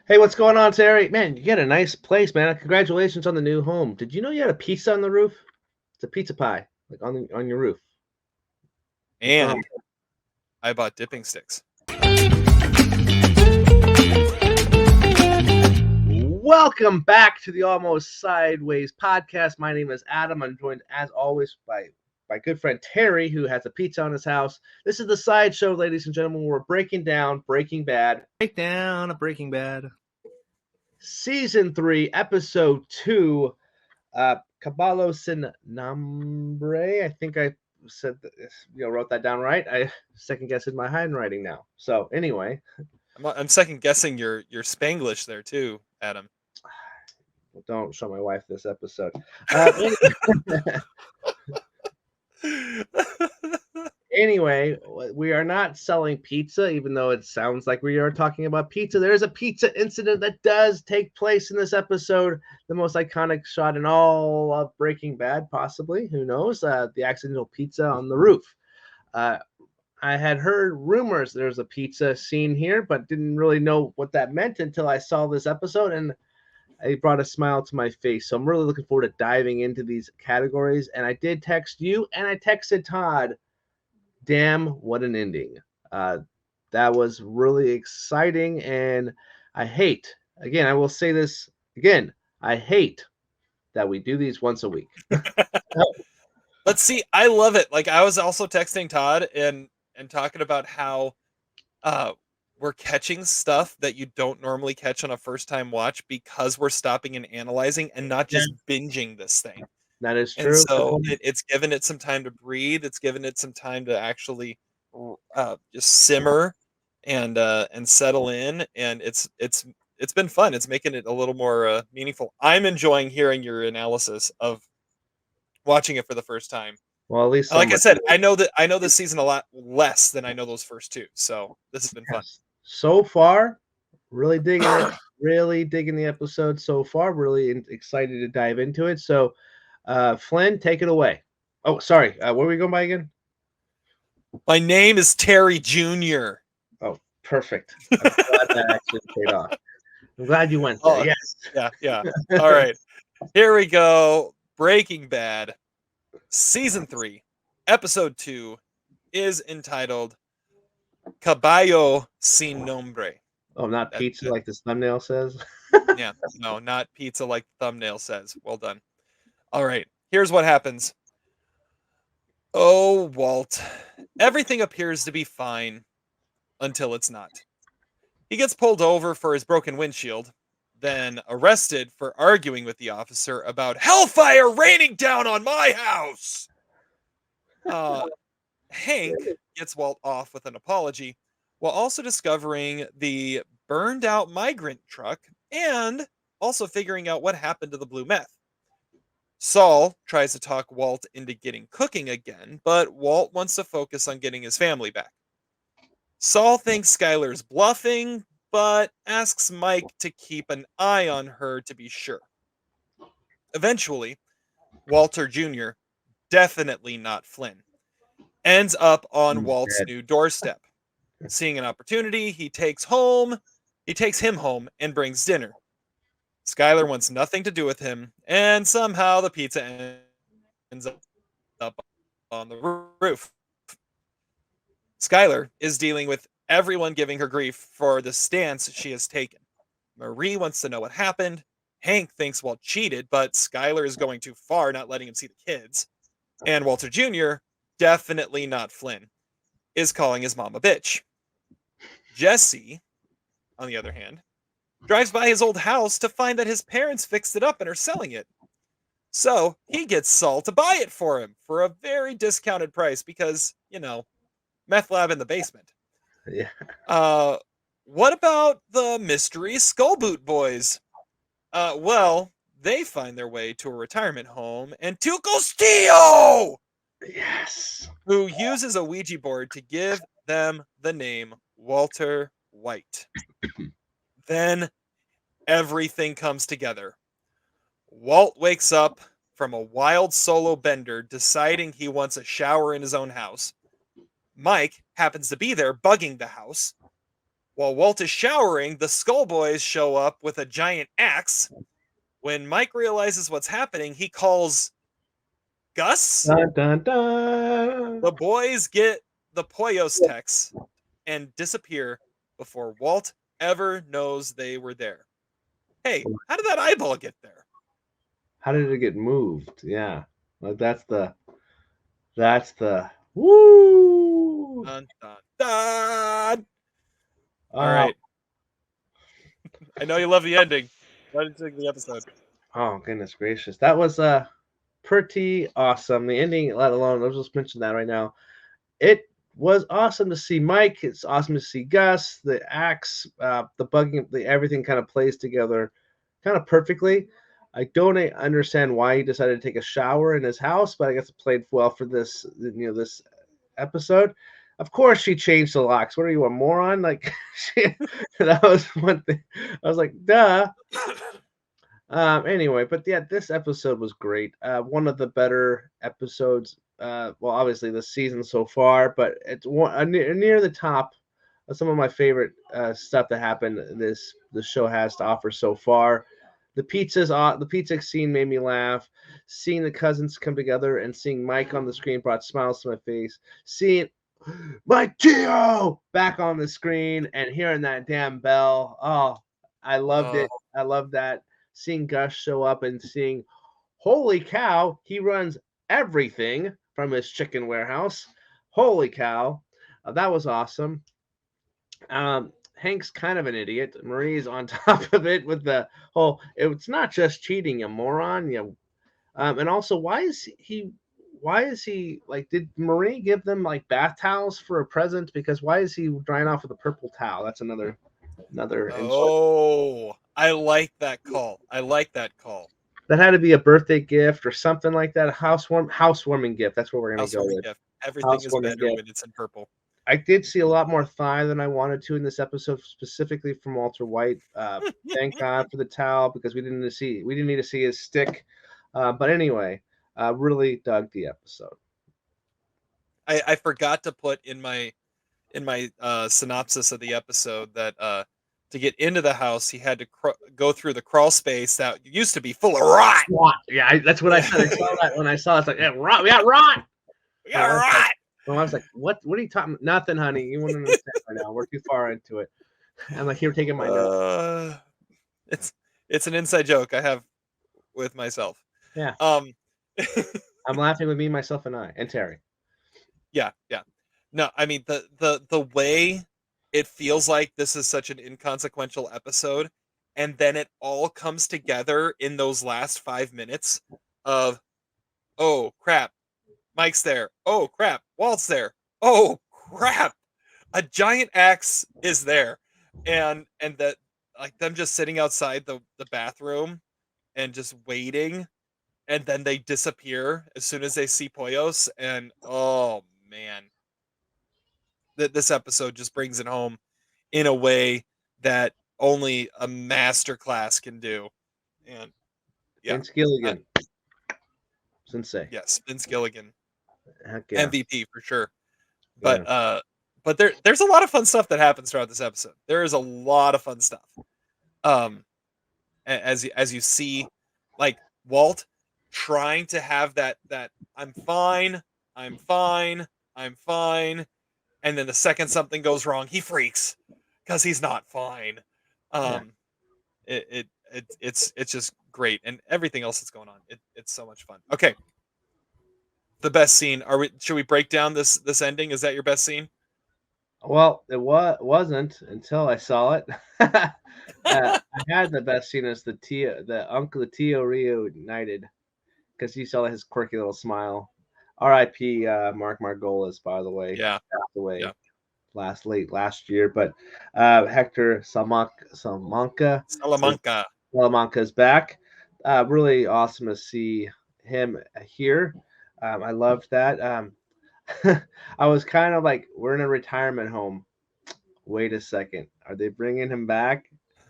Hey, what's going on, Terry? Man, you get a nice place, man. Congratulations on the new home. Did you know you had a pizza on the roof? It's a pizza pie, like on your roof. What's going on? And I bought dipping sticks. Welcome back to the Almost Sideways podcast. My name is Adam. I'm joined, as always, by my good friend Terry, who has a pizza on his house. This is the sideshow, ladies and gentlemen. We're breaking down Breaking Bad. Breakdown of Breaking Bad. Season 3, Episode 2, Caballo Sin Nombre. I think I said wrote that down right. I second guessing my handwriting now. So anyway, I'm second guessing your Spanglish there too, Adam. don't show my wife this episode. Anyway, we are not selling pizza, even though it sounds like we are talking about pizza. There is a pizza incident that does take place in this episode. The most iconic shot in all of Breaking Bad, possibly. Who knows? The accidental pizza on the roof. I had heard rumors there's a pizza scene here, but didn't really know what that meant until I saw this episode, and it brought a smile to my face. So I'm really looking forward to diving into these categories. And I did text you, and I texted Todd. Damn, what an ending. That was really exciting, and I hate, again, I will say this again, I hate that we do these once a week. Let's see. I love it. Like I was also texting Todd and talking about how we're catching stuff that you don't normally catch on a first time watch because we're stopping and analyzing and not just binging this thing. That is And true. so it's given it some time to breathe. It's given it some time to actually just simmer and settle in. And it's been fun. It's making it a little more meaningful. I'm enjoying hearing your analysis of watching it for the first time. Well, at least Like I somebody. said, I know this season a lot less than I know those first two. So this has been fun. Yes. So far, really digging it. Really digging the episode so far. Really excited to dive into it. So, Flynn, take it away. Oh, sorry. Where are we going by again? My name is Terry Jr. Oh, perfect. I'm glad that actually paid off. I'm glad you went there. Yes. Yeah. All right. Here we go. Breaking Bad, Season 3, Episode 2 is entitled Caballo Sin Nombre. Oh, not pizza like this thumbnail says? Yeah, no, not pizza like the thumbnail says. Well done. All right, here's what happens. Oh, Walt. Everything appears to be fine until it's not. He gets pulled over for his broken windshield, then arrested for arguing with the officer about hellfire raining down on my house. Hank gets Walt off with an apology while also discovering the burned out migrant truck and also figuring out what happened to the blue meth. Saul tries to talk Walt into getting cooking again, but Walt wants to focus on getting his family back. Saul thinks Skyler's bluffing, but asks Mike to keep an eye on her to be sure. Eventually, Walter Jr., definitely not Flynn, ends up on Walt's new doorstep. Seeing an opportunity, he takes him home and brings dinner. Skyler wants nothing to do with him, and somehow the pizza ends up on the roof. Skyler is dealing with everyone giving her grief for the stance she has taken. Marie wants to know what happened. Hank thinks Walt cheated, but Skyler is going too far, not letting him see the kids. And Walter Jr., definitely not Flynn, is calling his mom a bitch. Jesse, on the other hand, drives by his old house to find that his parents fixed it up and are selling it. So he gets Saul to buy it for him for a very discounted price because, meth lab in the basement. Yeah. What about the mystery Skullboot boys? Well, they find their way to a retirement home and to Castillo! Yes. Who uses a Ouija board to give them the name Walter White. Then everything comes together. Walt wakes up from a wild solo bender deciding he wants a shower in his own house. Mike happens to be there bugging the house. While Walt is showering, the Skull Boys show up with a giant axe. When Mike realizes what's happening, he calls Gus. Dun, dun, dun. The boys get the Poyos text and disappear before Walt ever knows they were there. Hey, how did that eyeball get there? How did it get moved? Yeah, like that's the woo. Dun, dun, dun. All Oh, right. I know you love the ending. Why did you take the episode? oh goodness gracious, that was pretty awesome. The ending, let alone, I'll just mention that right now. It was awesome to see Mike. It's awesome to see Gus. The axe, the bugging, the everything kind of plays together, kind of perfectly. I don't understand why he decided to take a shower in his house, but I guess it played well for this, this episode. Of course, she changed the locks. What are you, a moron? Like, that was one thing. I was like, duh. Anyway, but yeah, this episode was great. One of the better episodes. Well, obviously the season so far, but it's one near the top of some of my favorite stuff that happened. The show has to offer so far. The pizza scene made me laugh. Seeing the cousins come together and seeing Mike on the screen brought smiles to my face. Seeing Mike Gio back on the screen and hearing that damn bell. Oh, I loved it. I love that. Seeing Gus show up and seeing, holy cow, he runs everything from his chicken warehouse. Holy cow. That was awesome. Hank's kind of an idiot. Marie's on top of it with the whole, it's not just cheating, you moron. And also, why is he like, did Marie give them like bath towels for a present? Because why is he drying off with a purple towel? That's another Oh, I like that call. That had to be a birthday gift or something like that. A housewarming gift. That's what we're gonna go with. Gift. Everything is Housewarming better gift. when it's in purple. I did see a lot more thigh than I wanted to in this episode, specifically from Walter White. Thank God for the towel, because we didn't need to see his stick. But anyway, really dug the episode. I forgot to put in my synopsis of the episode that to get into the house he had to go through the crawl space that used to be full of rot. Yeah, that's what I said. I saw that when I saw it. It's like, yeah, rot. We got rot. We got rot. Well, I was like, what are you talking? Nothing, honey. You wouldn't understand right now. We're too far into it. I'm like, here, taking my notes. It's an inside joke I have with myself. Yeah. I'm laughing with me, myself, and I, and Terry. Yeah. No, I mean the way it feels like this is such an inconsequential episode, and then it all comes together in those last 5 minutes of, oh crap, Mike's there. Oh crap, Walt's there. Oh crap, a giant axe is there, and that, like, them just sitting outside the bathroom and just waiting, and then they disappear as soon as they see Poyos, and oh man, this episode just brings it home in a way that only a masterclass can do. And yeah, Vince Gilligan, Sensei. Yes, Vince Gilligan, yeah. MVP for sure. But but there's a lot of fun stuff that happens throughout this episode. There is a lot of fun stuff. As you see, like, Walt trying to have that I'm fine, and then the second something goes wrong, he freaks because he's not fine. It's just great, and everything else that's going on, it's so much fun. Okay, the best scene. Should we break down this ending? Is that your best scene? Well, it wasn't until I saw it. I had the best scene as the Tio Rio United, because you saw his quirky little smile. R.I.P. Mark Margolis, by the way. Yeah, passed away. Yeah. late last year. But Hector Salamanca is back. Really awesome to see him here. I loved that. I was kind of like, we're in a retirement home. Wait a second, are they bringing him back?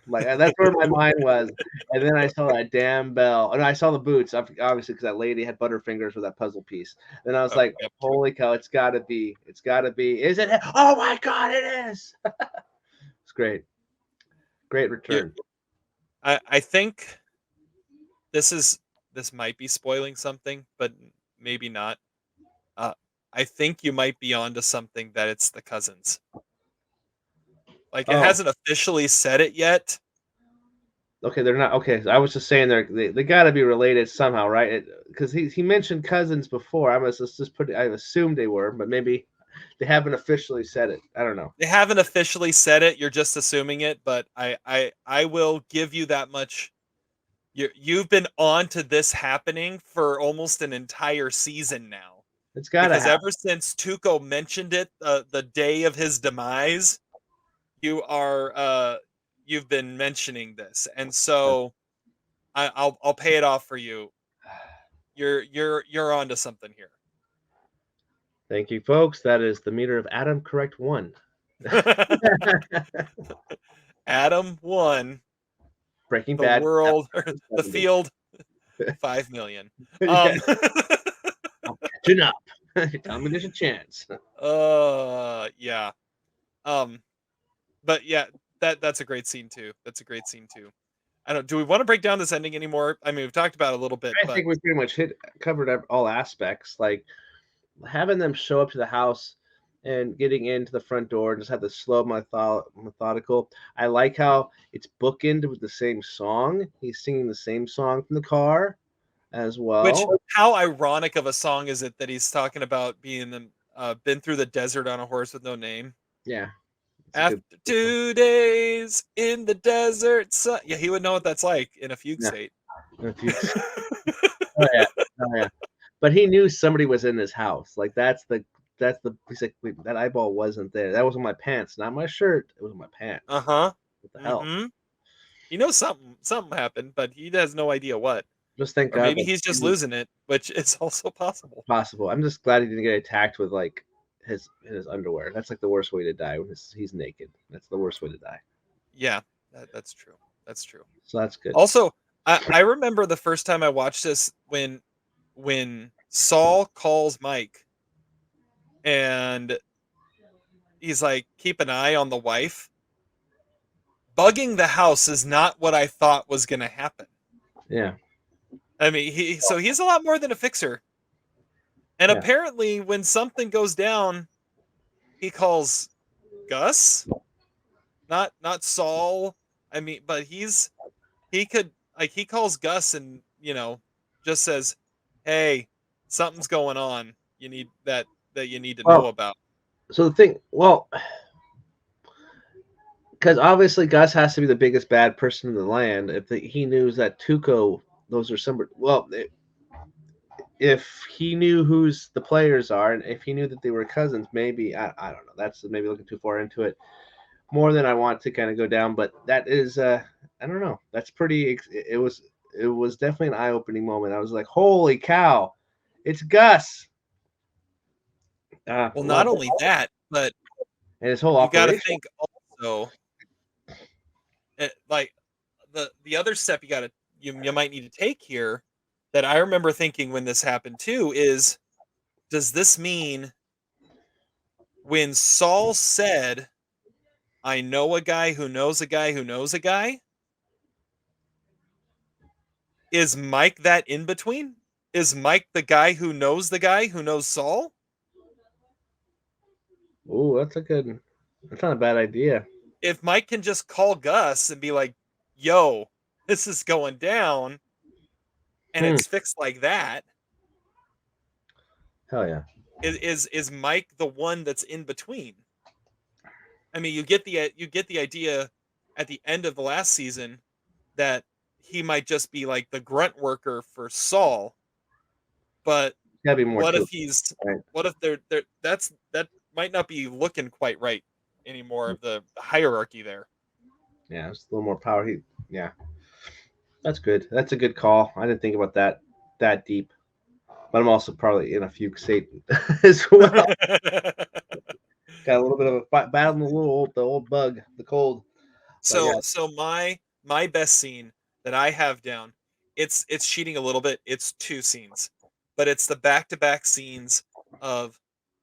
Like, that's where my mind was. And then I saw that damn bell, and I saw the boots, obviously, because that lady had butterfingers with that puzzle piece. Then I was like, holy cow, it's got to be. Is it? Oh my God, it is. It's great. Great return. I think this might be spoiling something, but maybe not. I think you might be onto something that it's the cousins. Like it Oh, hasn't officially said it yet. okay. They're not okay. I was just saying they got to be related somehow, right? Because he mentioned cousins before. I must just put. I assumed they were, but maybe they haven't officially said it. I don't know. They haven't officially said it. You're just assuming it, but I will give you that much. You've been on to this happening for almost an entire season now. It's got to Because happen. ever since Tuco mentioned it, the day of his demise, you've been mentioning this, and so I'll pay it off for you. You're onto something here. Thank you, folks. That is the meter of Adam. Correct one. Adam won Breaking the Bad. world or the 70. field 5 million. Yeah, I'm catching up. Tell me there's a chance. Yeah. Um, but yeah, that's a great scene too. That's a great scene too. I don't. Do we want to break down this ending anymore? I mean, we've talked about it a little bit, I but think we pretty much covered all aspects. Like having them show up to the house and getting into the front door and just have the slow methodical. I like how it's bookended with the same song. He's singing the same song from the car as which well. how ironic of a song is it that he's talking about being been through the desert on a horse with no name? Yeah, it's a After good. 2 days in the desert, yeah, he would know what that's like in a fugue Yeah, state. if you, oh yeah, oh yeah. But he knew somebody was in his house. Like that's the he's like, wait, that eyeball wasn't there. That was on my pants, not my shirt. It was on my pants. Uh-huh. What the hell? Mm-hmm. He knows something happened, but he has no idea what. Just thank Or God maybe that he's just losing it, which is also possible. possible. I'm just glad he didn't get attacked with like his underwear. That's like the worst way to die when he's naked. That's the worst way to die. Yeah, that's true. That's true. So that's good. Also, I remember the first time I watched this when Saul calls Mike and he's like, keep an eye on the wife. Bugging the house is not what I thought was gonna happen. Yeah. I mean, he's a lot more than a fixer. And Yeah. apparently when something goes down, he calls Gus, not Saul. I mean, but he could like he calls Gus and, just says, "Hey, something's going on. You need that you need to know Well, about." so the thing, well, because obviously Gus has to be the biggest bad person in the land. If he knew that Tuco, those are some. Well, if he knew who's the players are, and if he knew that they were cousins, maybe I don't know. That's maybe looking too far into it. More than I want to kind of go down, but that is I don't know. That's pretty. It was definitely an eye opening moment. I was like, holy cow, it's Gus. Well, not Love it. only that, but And his whole you got to operation. think also, like the other step you might need to take here that I remember thinking when this happened too is, does this mean when Saul said, "I know a guy who knows a guy who knows a guy," is Mike that in between? Is Mike the guy who knows the guy who knows Saul? Oh, that's a good. That's not a bad idea. If Mike can just call Gus and be like, "Yo, this is going down," and Hmm. it's fixed like that, Hell yeah. is Mike the one that's in between? I mean, you get the idea at the end of the last season that he might just be like the grunt worker for Saul, but Gotta be more what to if it. he's Right? what if that might not be looking quite right anymore of the hierarchy there. Yeah, it's a little more power. Yeah, that's good. That's a good call. I didn't think about that deep. But I'm also probably in a fugue state as well. Got a little bit of a battle with the old bug, the cold. But yeah, So my best scene that I have down, it's cheating a little bit. It's two scenes, but it's the back-to-back scenes of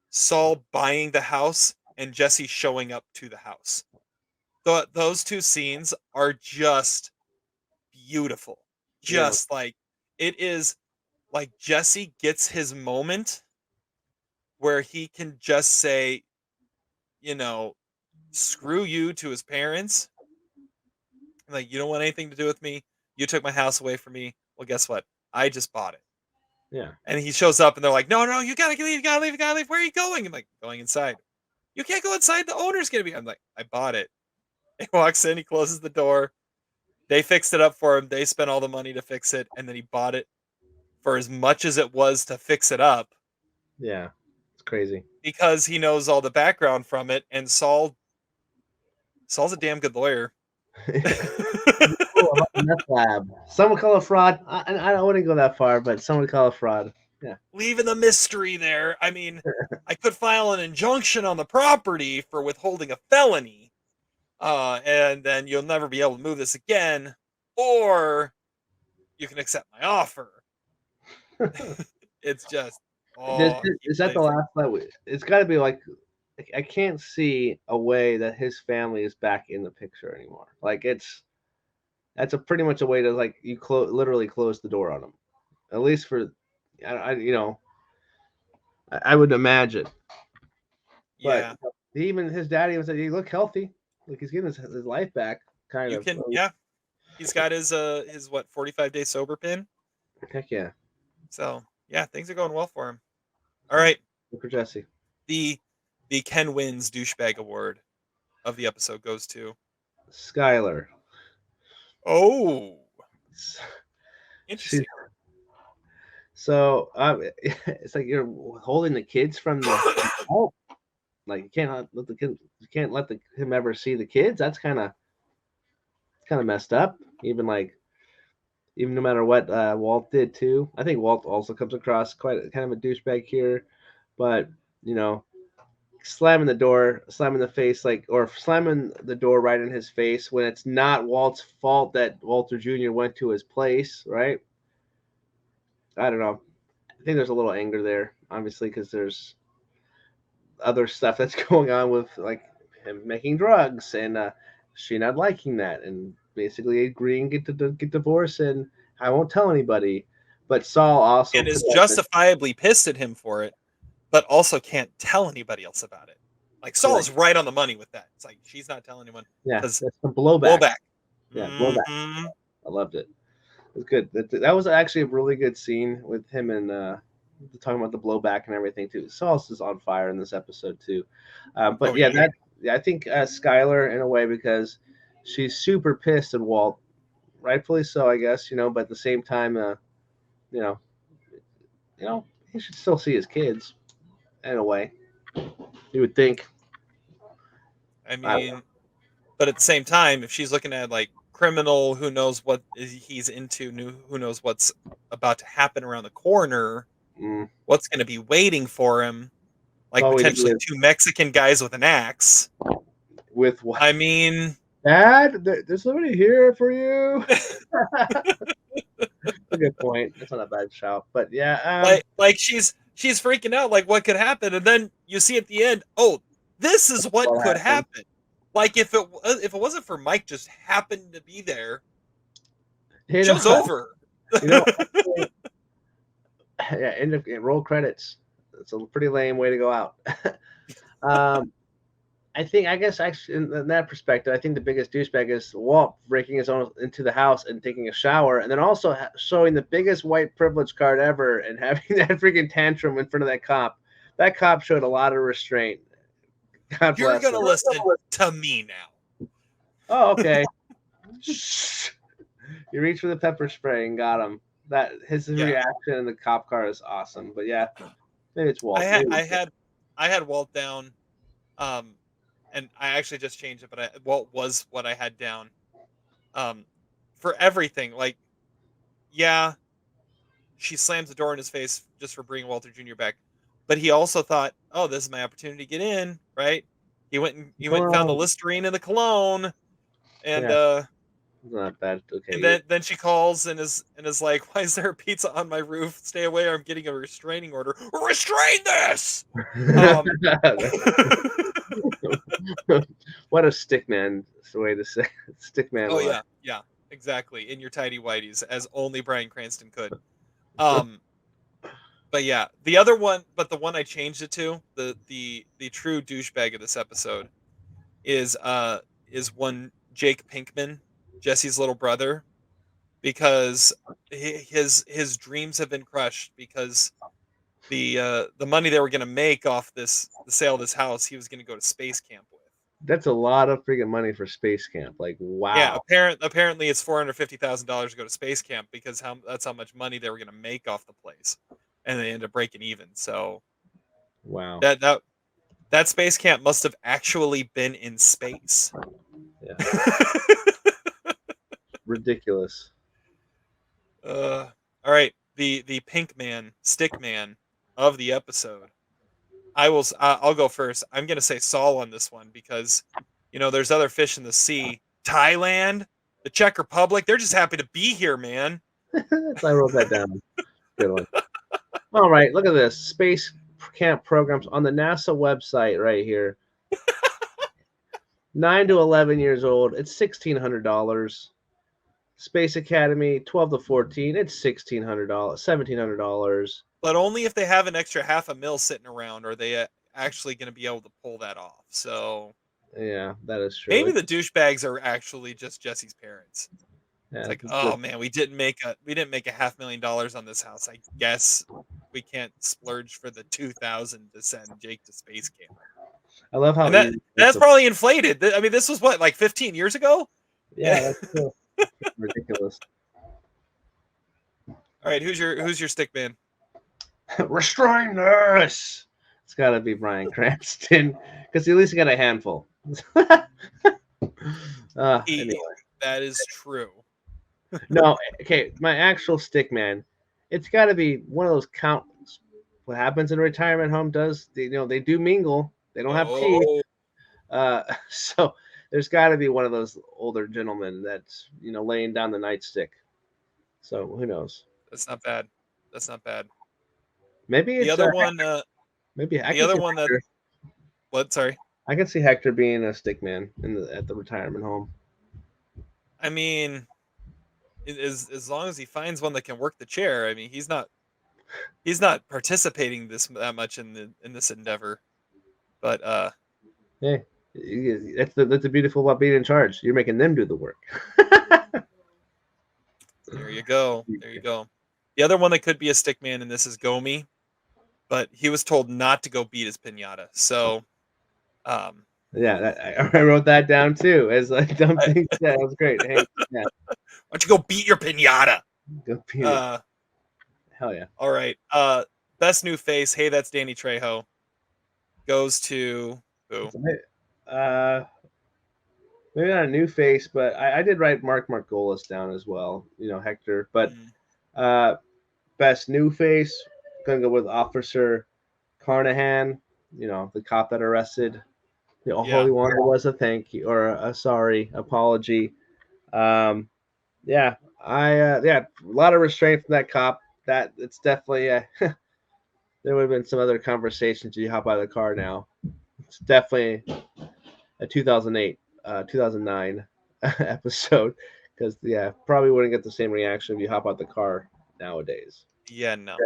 Saul buying the house and Jesse showing up to the house. those two scenes are just beautiful. Just like it is like Jesse gets his moment where he can just say, you know, screw you to his parents. Like, you don't want anything to do with me. You took my house away from me. Well, guess what? I just bought it. Yeah. And he shows up and they're like, no, you gotta leave, you gotta leave, you gotta leave. Where are you going? I'm like, going inside. You can't go inside. The owner's gonna be. I'm like, I bought it. He walks in, he closes the door. They fixed it up for him. They spent all the money to fix it. And then he bought it for as much as it was to fix it up. Yeah. It's crazy. Because he knows all the background from it. And Saul's a damn good lawyer. Meth lab. Some would call it fraud. I wouldn't go that far, but some would call it fraud. Yeah. Leaving the mystery there. I mean, I could file an injunction on the property for withholding a felony, and then you'll never be able to move this again, or you can accept my offer. It's just, is that the last that it's got to be like, I can't see a way that his family is back in the picture anymore. Like that's a pretty much a way to like you literally close the door on him, at least for, I would imagine. Yeah. But even his daddy was like, "You look healthy, like he's getting his life back." Kind of. Yeah. He's got his 45-day sober pin. Heck yeah. So yeah, things are going well for him. All right. Good for Jesse. The Ken Wins douchebag award of the episode goes to Skylar. Oh, interesting. So it's like you're holding the kids from the home. Like you can't let him ever see the kids. That's kind of messed up. Even no matter what Walt did too. I think Walt also comes across quite kind of a douchebag here, but slamming the door, slamming the face, or slamming the door right in his face when it's not Walt's fault that Walter Jr. went to his place, right? I don't know. I think there's a little anger there, obviously, because there's other stuff that's going on with like him making drugs and she not liking that and basically agreeing to get divorced and I won't tell anybody. But Saul also and is justifiably pissed at him for it, but also can't tell anybody else about it. Like Saul is right on the money with that. It's like she's not telling anyone. Yeah, that's the blowback. Yeah, blowback. Mm-hmm. I loved it. It was good. That was actually a really good scene with him and talking about the blowback and everything too. Saul's is on fire in this episode too. I think Skylar in a way because she's super pissed at Walt, rightfully so, I guess. But at the same time, he should still see his kids in a way. You would think. I mean, but at the same time, if she's looking at like criminal, who knows what he's into, who knows what's about to happen around the corner, what's going to be waiting for him, like potentially two Mexican guys with an axe. With what? I mean, Dad, there's somebody here for you. That's a good point. That's not a bad shout, but yeah, like she's freaking out, like what could happen, and then you see at the end, oh, this is what could happen. Like if it wasn't for Mike just happened to be there, show's over. Yeah, roll credits. It's a pretty lame way to go out. I guess actually in that perspective, I think the biggest douchebag is Walt breaking his own into the house and taking a shower, and then also showing the biggest white privilege card ever and having that freaking tantrum in front of that cop. That cop showed a lot of restraint. God You're bless gonna him. listen to me now. Oh, okay. You reached for the pepper spray and got him. That his reaction in the cop car is awesome. But yeah, maybe it's Walt. I had Walt down, and I actually just changed it, but Walt was what I had down. For everything, like, yeah, she slams the door in his face just for bringing Walter Jr. back, but he also thought, oh, this is my opportunity to get in, right? He went and found the Listerine and the cologne, and not bad. Okay. And then she calls and is like, "Why is there a pizza on my roof? Stay away! Or I'm getting a restraining order. Restrain this!" What a stickman is the way to say it. Stickman. Oh Life. yeah, exactly. In your tidy whities, as only Bryan Cranston could. Um, but yeah, the other one, but the one I changed it to, the true douchebag of this episode is one Jake Pinkman, Jesse's little brother, because his dreams have been crushed because the money they were going to make off the sale of this house, he was going to go to space camp with. That's a lot of freaking money for space camp. Like, Yeah, wow. apparently it's $450,000 to go to space camp because that's how much money they were going to make off the place, and they ended up breaking even. So Wow. that space camp must have actually been in space. Yeah. Ridiculous. All right, the pink man, stick man of the episode. I'll go first. I'm gonna say Saul on this one because there's other fish in the sea. Thailand, the Czech Republic, they're just happy to be here, man. I wrote that down. Good one. All right, look at this. Space camp programs on the NASA website right here. 9 to 11 years old, it's $1,600. Space Academy, 12 to 14, it's $1,600, $1,700. But only if they have an extra $500,000 sitting around, are they actually going to be able to pull that off. So Yeah, that is true. maybe the douchebags are actually just Jesse's parents. Yeah, It's like, oh man, we didn't make a $500,000 on this house. I guess we can't splurge for the 2,000 to send Jake to space camp. I love how And that's probably inflated. I mean, this was what, like 15 years ago? Yeah, that's cool. Ridiculous. All right, who's your stick man? Restrain this. It's got to be Bryan Cranston because at least he got a handful. Anyway. That is true. No, okay. My actual stick man, it's got to be one of those counts. What happens in a retirement home does they do mingle. They don't have teeth. So there's got to be one of those older gentlemen that's laying down the nightstick. So who knows? That's not bad. That's not bad. Maybe it's the other one. Maybe the other one that. What? Sorry. I can see Hector being a stick man at the retirement home. I mean, as long as he finds one that can work the chair. I mean, he's not participating that much in this endeavor. But hey, that's the beautiful about being in charge. You're making them do the work. There you go. There you go. The other one that could be a stick man in this is Gomi, but he was told not to go beat his pinata. So, yeah, I wrote that down too as a dumb thing. Yeah, that was great. Hey, yeah. Why don't you go beat your pinata? Go beat it. Hell yeah. All right. Best new face. Hey, that's Danny Trejo. Goes to who? Maybe not a new face, but I did write Mark Margolis down as well. Hector. But best new face, gonna go with Officer Carnahan. The cop that arrested. All he wanted was a thank you or a sorry apology. A lot of restraint from that cop. That it's definitely there would have been some other conversations. You hop out of the car now. It's definitely a 2008, 2009 episode because probably wouldn't get the same reaction if you hop out the car nowadays. Yeah, no.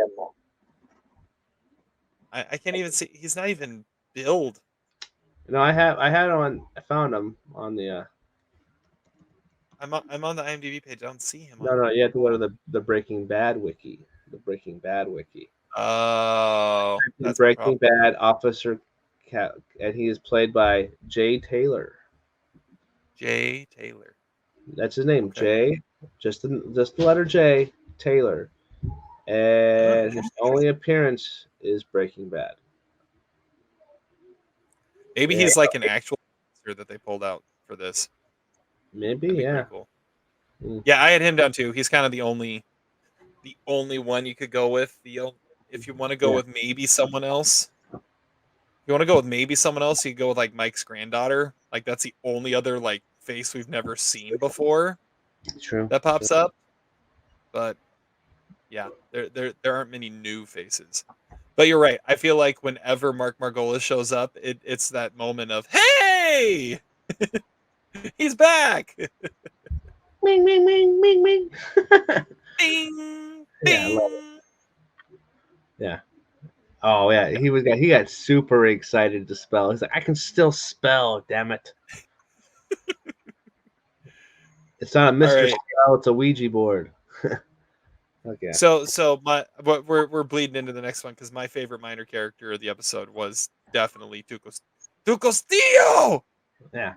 I can't even see. He's not even billed. No, I found him on the. I'm on the IMDb page. I don't see him. No, you have to go to the Breaking Bad wiki. The Breaking Bad wiki. Oh, that's Breaking Bad Officer, and he is played by Jay Taylor. Jay Taylor. That's his name, okay. Jay. Just the letter J, Taylor. And his only appearance is Breaking Bad. Maybe he's like an actual monster that they pulled out for this. Maybe, yeah. Cool. Yeah, I had him down too. He's kind of the only one you could go with. If you want to go with maybe someone else. If you want to go with maybe someone else, you go with like Mike's granddaughter. Like that's the only other like face we've never seen before. True. That pops up. But yeah, there aren't many new faces. But you're right. I feel like whenever Mark Margolis shows up, it's that moment of, hey, he's back. Ming, ming, ming, ming, ming. Bing, Yeah, I love bing. it. Yeah. Oh yeah, he got super excited to spell. He's like, I can still spell, damn it. It's not a All Mr. right. Spell, it's a Ouija board. Okay. So but we're bleeding into the next one because my favorite minor character of the episode was definitely Tucostillo. Yeah.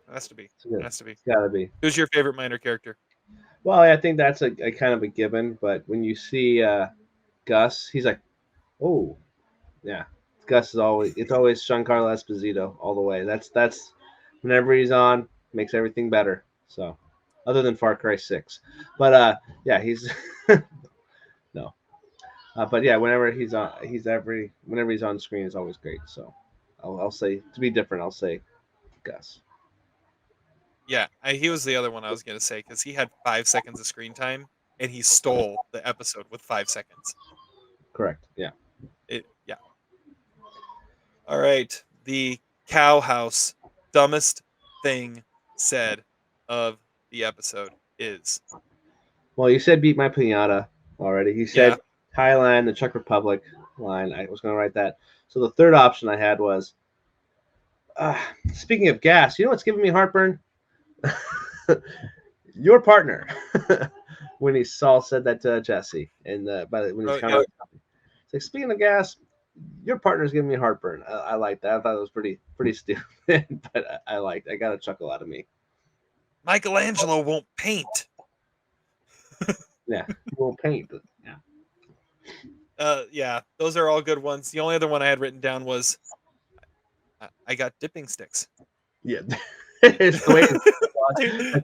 It has to be. It's good. It has to be. It's gotta be. Who's your favorite minor character? Well, I think that's a kind of a given, but when you see Gus, he's like, oh, yeah. Gus is always Giancarlo Esposito all the way. That's whenever he's on, makes everything better. So, other than Far Cry 6, but yeah, he's no, but yeah, whenever he's on, whenever he's on screen, is always great. So, I'll say to be different, I'll say Gus. Yeah, he was the other one I was gonna say because he had 5 seconds of screen time and he stole the episode with 5 seconds. Correct. Yeah. Yeah. All right, the cow house dumbest thing said of the episode is Well, you said beat my pinata already. He said Thailand, the Czech Republic line. I was going to write that. So the third option I had was, speaking of gas, you know what's giving me heartburn? Your partner. When Saul said that to Jesse, and when he's kind of, it's like, speaking of gas, your partner's giving me heartburn. I like that. I thought it was pretty stupid, but I got a chuckle out of me. Michelangelo won't paint. Yeah, he won't paint. Yeah. Yeah, those are all good ones. The only other one I had written down was I got dipping sticks. Yeah. It's the way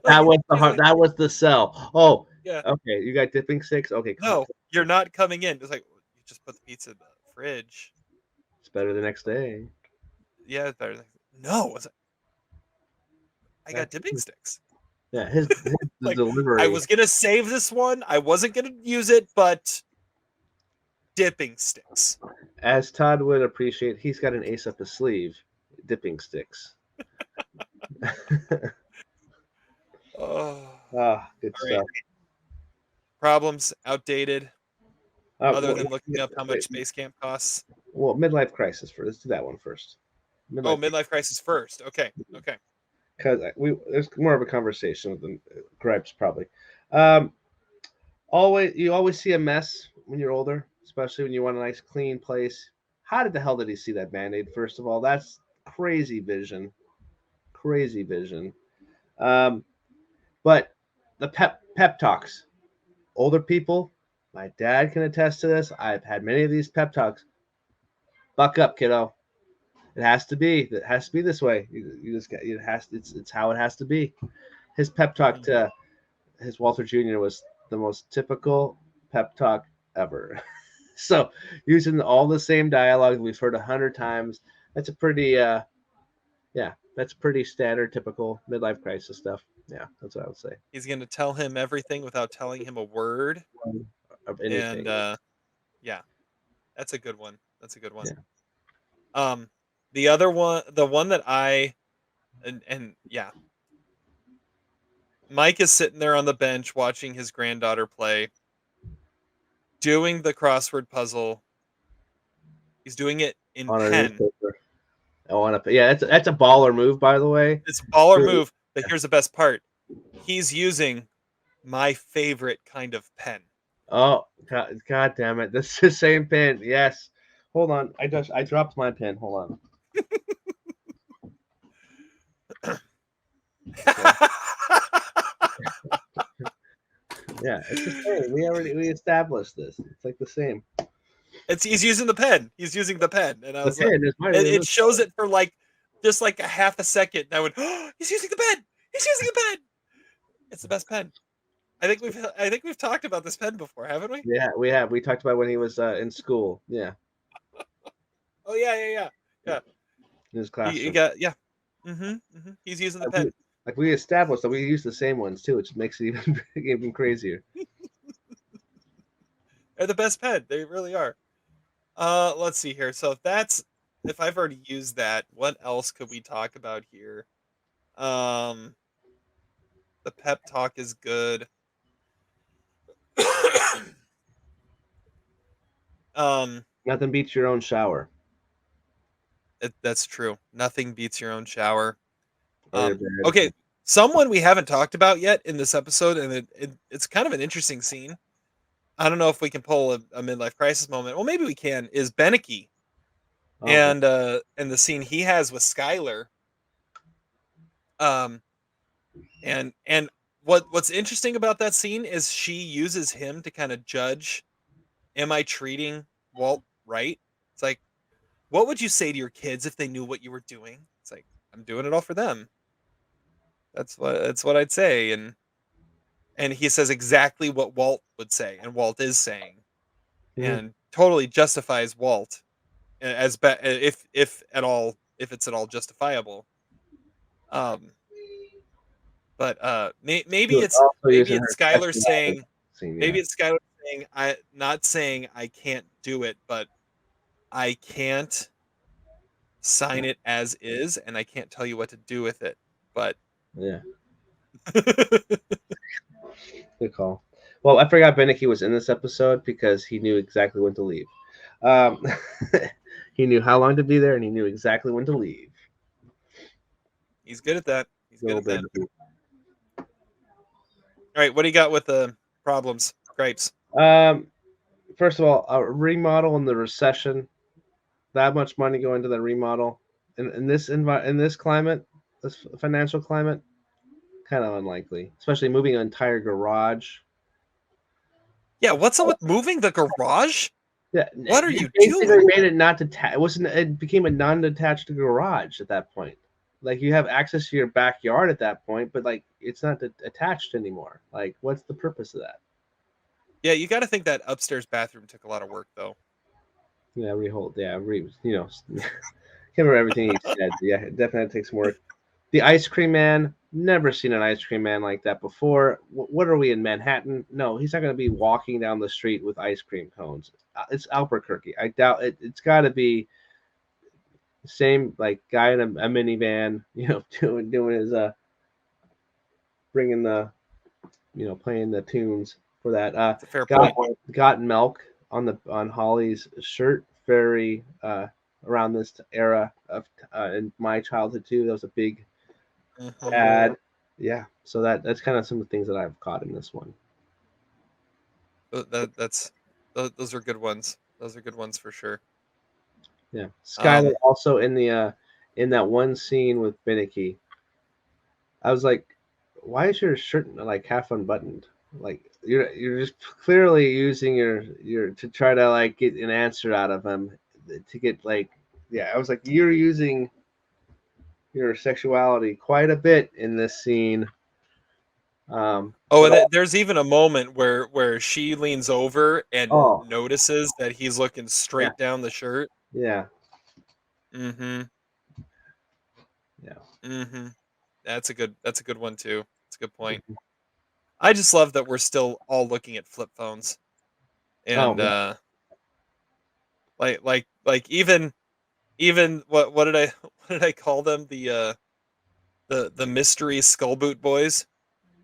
that was the sell. Oh, yeah. Okay, you got dipping sticks? Okay, no, you're not coming in. It's like, you just put the pizza in the fridge. It's better the next day. Yeah, it's better. No, I got dipping sticks. Yeah, his like, delivery. I was gonna save this one. I wasn't gonna use it, but dipping sticks. As Todd would appreciate, he's got an ace up his sleeve. Dipping sticks. Oh, good all stuff. Right. Problems outdated. Other than looking up how much Space Camp costs. Well, midlife crisis first. Let's do that one first. Midlife crisis first. Okay. Because there's more of a conversation with them. Gripes probably. You always see a mess when you're older, especially when you want a nice clean place. How the hell did he see that Band-Aid? First of all, that's crazy vision. Crazy vision. But the pep talks. Older people, my dad can attest to this. I've had many of these pep talks. Buck up, kiddo. It has to be. It has to be this way. It's how it has to be. His pep talk to his Walter Jr. was the most typical pep talk ever. So using all the same dialogue we've heard 100 times, that's a pretty that's pretty standard, typical midlife crisis stuff. Yeah, that's what I would say. He's going to tell him everything without telling him a word of anything. And yeah, that's a good one. Yeah. The other one, the one that Mike is sitting there on the bench watching his granddaughter play, doing the crossword puzzle. He's doing it in pen. That's a baller move, by the way. It's a baller move, but here's the best part. He's using my favorite kind of pen. Oh, God damn it. This is the same pen. Yes. Hold on. I dropped my pen. Hold on. Yeah, it's the same. We established this. It's like the same. He's using the pen. And I was it shows it for just like a half a second. And I went, oh, he's using the pen. It's the best pen. I think we've talked about this pen before, haven't we? Yeah, we have. We talked about when he was in school. Yeah. Oh yeah. In his classroom. He's using the pen. Like we established that we use the same ones too, which makes it even crazier. They're the best pen. They really are. Let's see here. So if I've already used that, what else could we talk about here? The pep talk is good. um, Nothing beats your own shower that's true. Nothing beats your own shower. or your bed. Okay, someone we haven't talked about yet in this episode, and it's kind of an interesting scene. I don't know if we can pull a midlife crisis moment. Well, maybe we can. Is Beneke Okay. and the scene he has with Skylar. Um, and what's interesting about that scene is she uses him to kind of judge, am I treating Walt right? It's like, what would you say to your kids if they knew what you were doing? It's like, I'm doing it all for them. That's what I'd say. And he says exactly what Walt would say, and Walt is saying, Mhm. and totally justifies Walt if at all, if it's at all justifiable. Um, but She was also maybe using it's her Skylar sexuality saying, scene, yeah. maybe it's Skylar saying, I not saying I can't do it, but I can't sign it as is, and I can't tell you what to do with it. But Yeah. Good call. Well, I forgot Beneke was in this episode because he knew exactly when to leave. Um, he knew how long to be there, and he knew exactly when to leave. he's good at that. He's good Little at that. Beneke. All right, what do you got with the problems, gripes? First of all, a remodel in the recession. That much money going to the remodel in this climate, this financial climate, kind of unlikely. Especially moving an entire garage. Yeah, what's up with moving the garage? Yeah, What are they you basically doing? made it not detached. It wasn't. It became a non-detached garage at that point. Like you have access to your backyard at that point, but like it's not attached anymore. Like, what's the purpose of that? Yeah, you got to think that upstairs bathroom took a lot of work, though. Yeah, rehold. Yeah, can't remember everything he said. Yeah, it definitely takes more. The ice cream man. Never seen an ice cream man like that before. What are we in Manhattan? No, he's not going to be walking down the street with ice cream cones. It's Albuquerque. I doubt it. It's got to be same like guy in a minivan, doing his bringing the playing the tunes for that. It's a fair Got point. got milk on Holly's shirt. Very around this era of in my childhood too. That was a big Mhm. ad. Yeah, so that's kind of some of the things that I've caught in this one. That's those are good ones. Those are good ones for sure. Yeah, Skylar Um, also in that one scene with Beneke. I was like, why is your shirt like half unbuttoned? Like you're just clearly using your to try to like get an answer out of him to get like yeah. I was like, you're using your sexuality quite a bit in this scene. oh, But there's even a moment where she leans over and oh notices that he's looking yeah straight down the shirt. yeah Mm-hmm. yeah. Mm-hmm. That's a good one too. That's a good point. I just love that we're still all looking at flip phones. Oh And yeah. like even what did I what did I call them? The mystery skull boot boys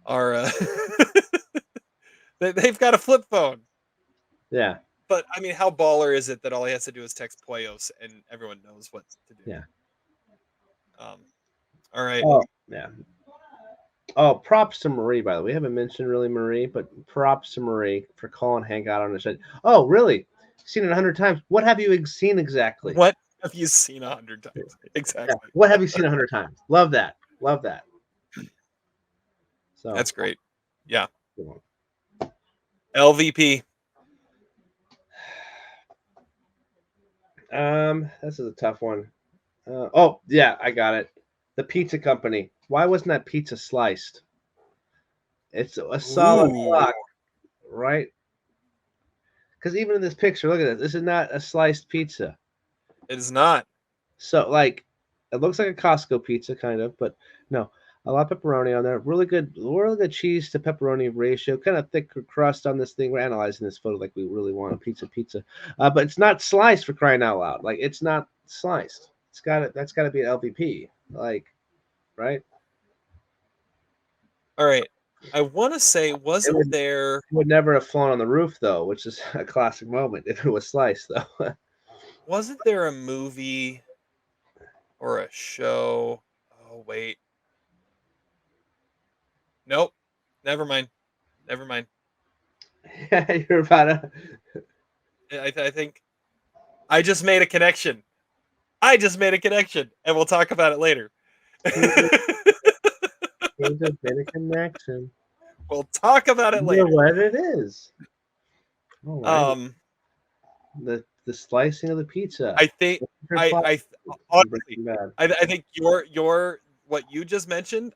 are they've got a flip phone. Yeah But I mean, how baller is it that all he has to do is text Poyos and everyone knows what to do? yeah. Um, all right. Oh yeah. Oh, props to Marie, by the way. We haven't mentioned really Marie, but props to Marie for calling Hank out on his shit. Oh, really? Seen it 100 times. What have you seen exactly? What have you seen 100 times? Yeah. Exactly. What have you seen 100 times? Love that. Love that. So, That's great. Yeah. good one. LVP. This is a tough one. Oh, yeah, I got it. The pizza company. Why wasn't that pizza sliced? It's a solid Ooh, block, right? Because even in this picture, look at this. This is not a sliced pizza. it is not. So, like, it looks like a Costco pizza, kind of, but no. A lot of pepperoni on there. Really good cheese to pepperoni ratio. Kind of thick crust on this thing. We're analyzing this photo like we really want a pizza. But it's not sliced for crying out loud. Like it's not sliced. That's got to be an LVP. Like, right? All right. I want to say, wasn't would- there? It would never have flown on the roof though, which is a classic moment if it was sliced though. Wasn't there a movie or a show? Oh wait, nope. Never mind. Never mind. Yeah, you're about to. I think I just made a connection. I just made a connection, and we'll talk about it later. He just made a connection. We'll talk about it You later. know what it is. All right. The slicing of the pizza. I think honestly, I think your what you just mentioned.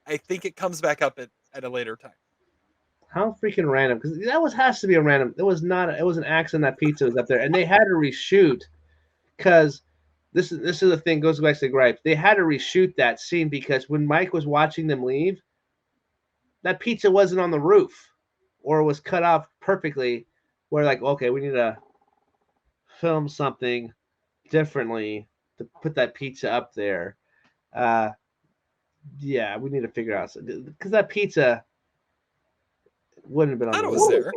I think it comes back up at a later time. How freaking random? Because that has to be a random. It was not. It was an accident that pizza was up there, and they had to reshoot because this is the thing. Goes back to the gripes. They had to reshoot that scene because when Mike was watching them leave, that pizza wasn't on the roof, or was cut off perfectly. Where like, okay, we need to film something differently to put that pizza up there. Yeah, we need to figure out because that pizza wouldn't have been on I the thought it was roof.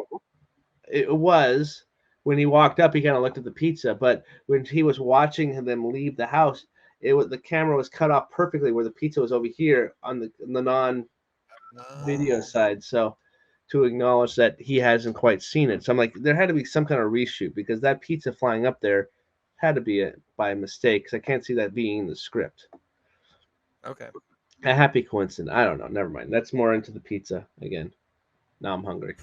there. It was when he walked up. He kind of looked at the pizza, but when he was watching them leave the house, the camera was cut off perfectly where the pizza was over here on the non-video side. So to acknowledge that he hasn't quite seen it, so I'm like, there had to be some kind of reshoot because that pizza flying up there had to be by mistake because I can't see that being in the script. Okay. A happy coincidence. I don't know. Never mind. That's more into the pizza again. Now I'm hungry.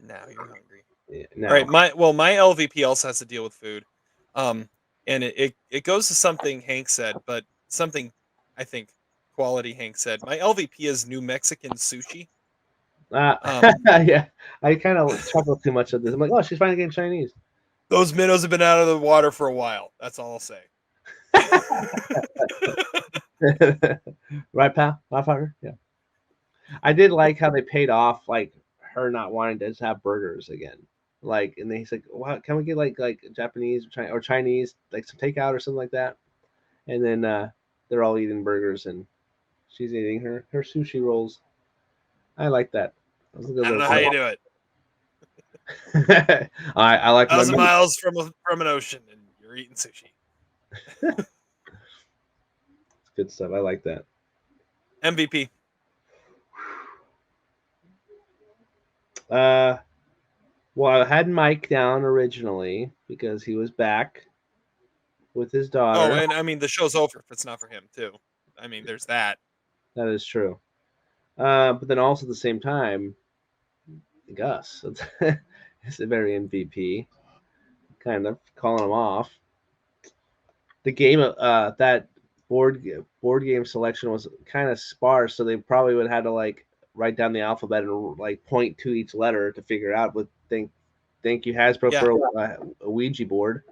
Now you're hungry. Yeah, All right. My LVP also has to deal with food, and it goes to something Hank said, but something I think quality Hank said. My LVP is New Mexican sushi. Yeah, I kind of chuckle too much at this. I'm like, oh, she's finally getting Chinese. Those minnows have been out of the water for a while. That's all I'll say. Right, pal? Motherfucker? Yeah. I did like how they paid off, like, her not wanting to just have burgers again. Like, and then he's like, "Wow, can we get like Japanese or Chinese, like some takeout or something like that?" And then they're all eating burgers, and she's eating her sushi rolls. I like that. That was a good I don't little know how you do it. I like 1,000 my miles from an ocean, and you're eating sushi. good stuff. I like that. MVP. Well, I had Mike down originally because he was back with his daughter. Oh, and I mean the show's over if it's not for him too. I mean, there's that. That is true. But then also at the same time, Gus is a very MVP, kind of calling him off. The game, that board game selection was kind of sparse, so they probably would have had to like write down the alphabet and like point to each letter to figure out what thank you Hasbro Yeah. for a Ouija board.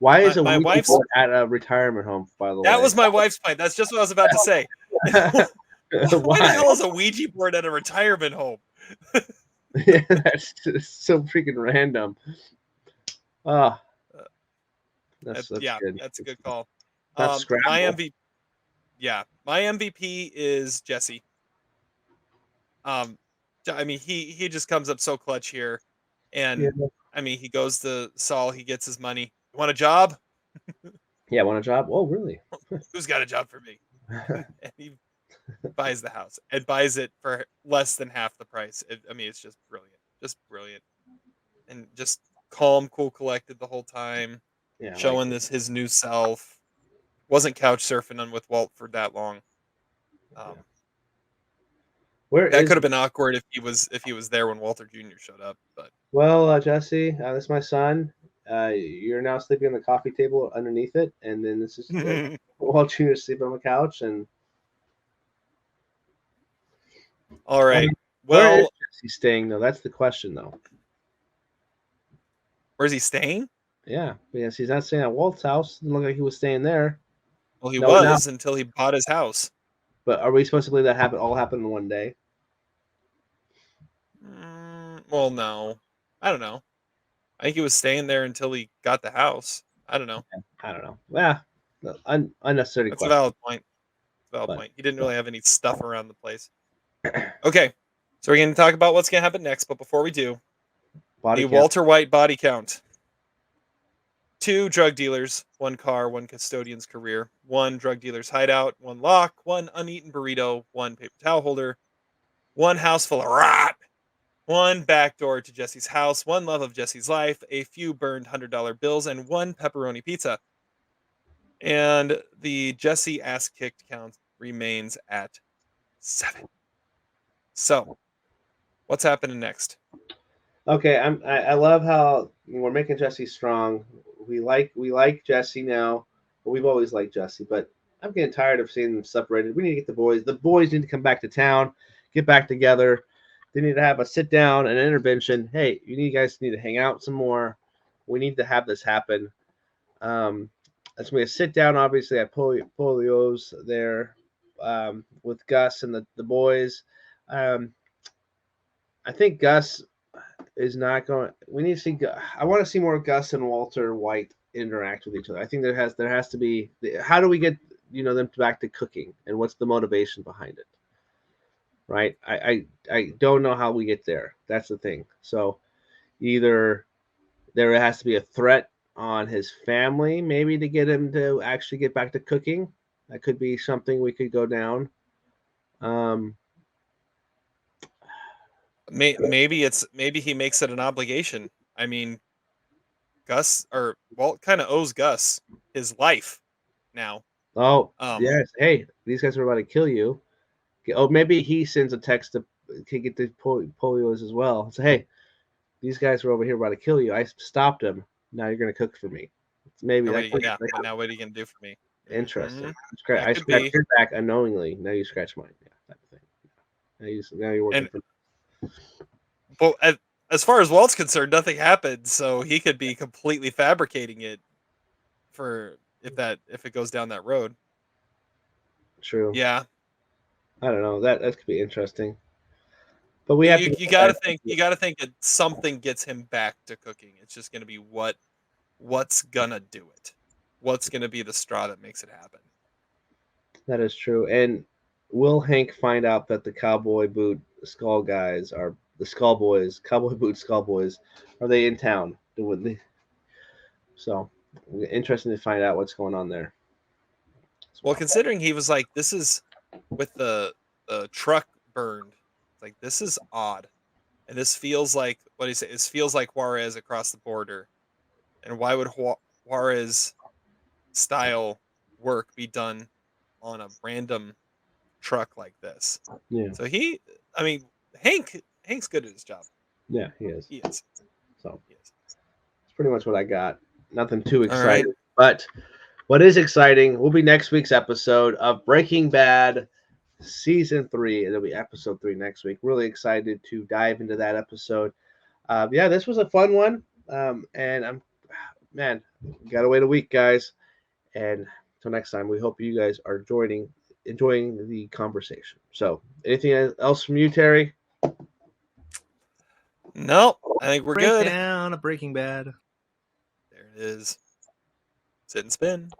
Why is My a Ouija wife's board at a retirement home? By the way, that was my wife's point. That's just what I was about to say. Why the hell is a Ouija board at a retirement home? Yeah, that's just so freaking random. Ah, that's good. That's a good call. Not My Scrabble. my MVP is Jesse. I mean, he just comes up so clutch here, and Yeah. I mean, he goes to Saul, he gets his money. You want a job? Yeah, want a job? Oh, really? Who's got a job for me? And he buys the house and buys it for less than half the price. I mean, it's just brilliant, and just calm, cool, collected the whole time, Yeah, showing his new self. Wasn't couch surfing on with Walt for that long. That could have been awkward if he was there when Walter Jr. showed up. But well, Jesse, that's my son. You're now sleeping on the coffee table underneath it, and then this is Walt Jr. sleeping on the couch. And all right, where is well, Jesse staying though? That's the question, though. Where's he staying? Yeah, because he's not staying at Walt's house. It didn't look like he was staying there. Well, he No, was until he bought his house. But are we supposed to believe that all happened in one day? Well, no. I don't know. I think he was staying there until he got the house. I don't know. I don't know. Yeah, unnecessary That's a question. valid point. Valid But- point. He didn't really have any stuff around the place. Okay, so we're going to talk about what's going to happen next. But before we do, Body the count. Walter White body count: 2 drug dealers, 1 car, 1 custodian's career, 1 drug dealer's hideout, 1 lock, 1 uneaten burrito, 1 paper towel holder, 1 house full of rot, 1 back door to Jesse's house, 1 love of Jesse's life, a few burned $100 bills, and 1 pepperoni pizza. And the Jesse ass kicked count remains at 7. So, what's happening next? Okay, I love how we're making Jesse strong. We like Jesse now. We've always liked Jesse, but I'm getting tired of seeing them separated. We need to get the boys. The boys need to come back to town, get back together. They need to have a sit down and an intervention. Hey, guys need to hang out some more. We need to have this happen. That's going to sit down. Obviously, at Polio's there with Gus and the boys. I think Gus is not going. We need to see. I want to see more Gus and Walter White interact with each other. I think there has to be. How do we get them back to cooking, and what's the motivation behind it? Right. I don't know how we get there. That's the thing. So either there has to be a threat on his family, maybe to get him to actually get back to cooking. That could be something we could go down. Maybe he makes it an obligation. I mean, Gus or Walt kind of owes Gus his life now. Oh, yes. Hey, these guys are about to kill you. Oh, maybe he sends a text to get the Polios as well. Say, hey, these guys were over here about to kill you. I stopped them. Now you're going to cook for me. Maybe Now that. but now what are you going to do for me? Interesting. Mm-hmm. I scratched your back unknowingly. Now you scratch mine. Yeah, type of thing. Now you're working for. Well, as far as Walt's concerned, nothing happened, so he could be completely fabricating it for if it goes down that road. True. Yeah. I don't know. That could be interesting. But we you got to think that something gets him back to cooking. It's just going to be what's going to do it. What's going to be the straw that makes it happen. That is true. And will Hank find out that the cowboy boot skull guys are the skull boys, cowboy boot skull boys, are they in town? So interesting to find out what's going on there. Well, considering he was like, this is with the truck burned, like this is odd. And this feels like what do you say? This feels like Juarez across the border. And why would Juarez style work be done on a random truck like this? Yeah. So Hank's good at his job. Yeah, he is. He is. So he is. That's pretty much what I got. Nothing too Right. exciting. But what is exciting will be next week's episode of Breaking Bad Season 3. It'll be episode 3 next week. Really excited to dive into that episode. This was a fun one. And we gotta wait a week, guys. And until next time, we hope you guys are enjoying the conversation. So, anything else from you, Terry? No, I think we're good. Breakdown of Breaking Bad. There it is. Sit and spin.